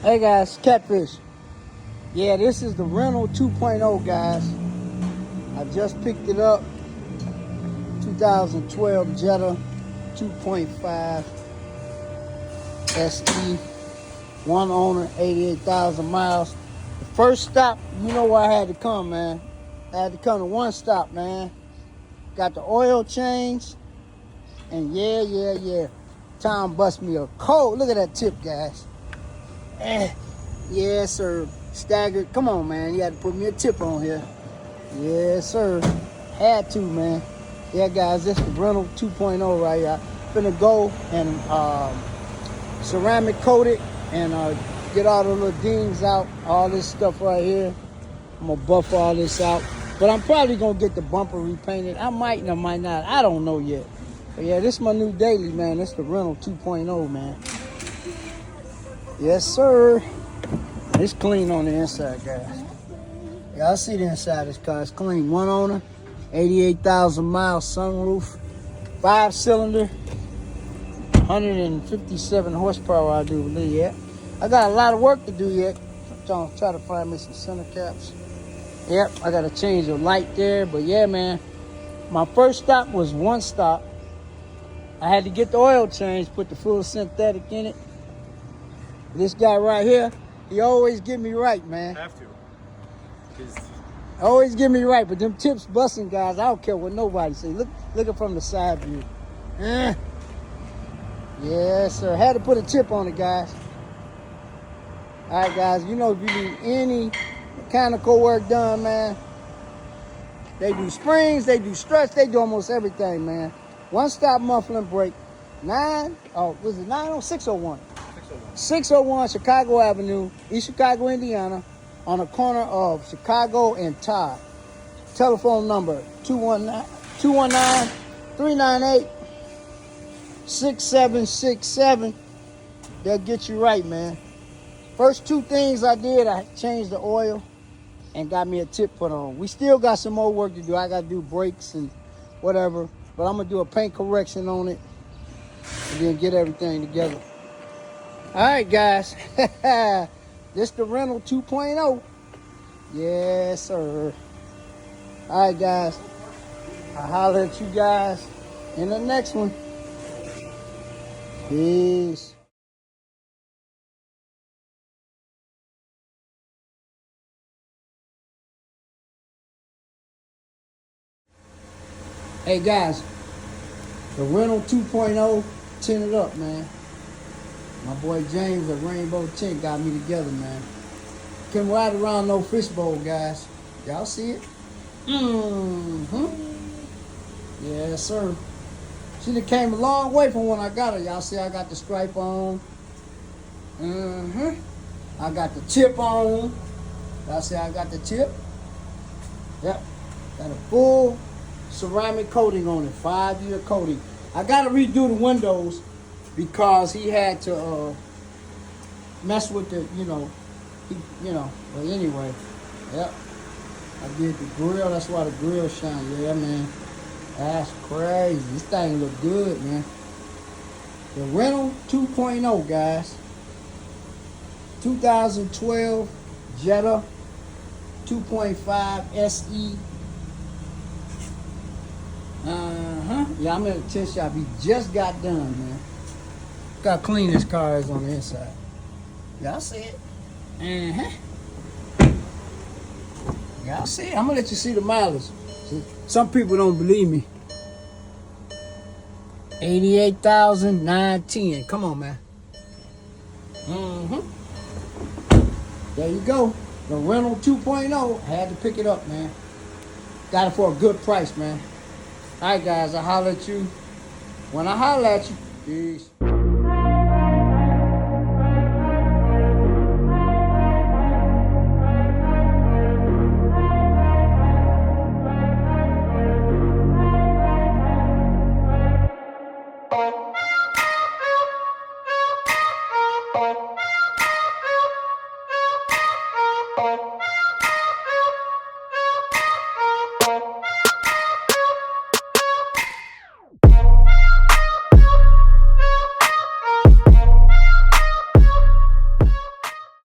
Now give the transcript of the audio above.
Hey guys, Catfish. Yeah, this is the rental 2.0, guys. I just picked it up. 2012 Jetta 2.5 SE. One owner, 88,000 miles. The first stop, you know where I had to come, man. I had to come to one stop, man. Got the oil change. And yeah. Tom bust me a cold. Look at that tip, guys. Yes, sir. Staggered. Come on, man. You had to put me a tip on here. Yes, sir. Had to, man. Yeah, guys, this is rental 2.0 right here. I'm finna go and ceramic coat it and get all the little dings out. All this stuff right here. I'm gonna buff all this out. But I'm probably gonna get the bumper repainted. I might and I might not. I don't know yet. But yeah, this is my new daily, man. This is the rental 2.0, man. Yes, sir. It's clean on the inside, guys. Yeah, I see the inside of this car. It's clean. One owner, 88,000 miles, sunroof, 5-cylinder, 157 horsepower, I do believe. Yeah, I got a lot of work to do yet. I'm trying to find me some center caps. Yep, I got to change the light there. But yeah, man, my first stop was one stop. I had to get the oil changed, put the full synthetic in it. This guy right here, he always get me right, man. Have to. Always get me right, but them tips busting, guys, I don't care what nobody say. Look it from the side view. Yes, sir. Had to put a tip on it, guys. All right, guys, you know, if you need any mechanical work done, man, they do springs, they do struts, they do almost everything, man. One-stop muffling brake. 601? 601 Chicago Avenue, East Chicago, Indiana, on the corner of Chicago and Todd. Telephone number 219-398-6767. They'll get you right, man. First two things I did, I changed the oil and got me a tip put on. We still got some more work to do. I got to do brakes and whatever, but I'm going to do a paint correction on it and then get everything together. All right, guys. This the rental 2.0. Yes, sir. All right, guys. I'll holler at you guys in the next one. Peace. Hey, guys. The rental 2.0 tinted up, man. My boy James at Rainbow Tint got me together, man. Can ride around no fishbowl, guys. Y'all see it? Yes, sir. She done came a long way from when I got her. Y'all see I got the stripe on. I got the tip on. Y'all see I got the tip? Yep. Got a full ceramic coating on it. 5-year coating. I got to redo the windows because he had to mess with the, but anyway, yep. I did the grill, that's why the grill shine. Yeah, man, that's crazy. This thing look good, man. The rental 2.0, guys. 2012 Jetta 2.5 SE. Yeah, I'm at a tint shop. He just got done, man. Got to clean this car is on the inside. Y'all see it? Y'all see it? I'm going to let you see the mileage. Some people don't believe me. 88,910. Come on, man. There you go. The rental 2.0. Had to pick it up, man. Got it for a good price, man. All right, guys. I'll holler at you when I holler at you. Peace.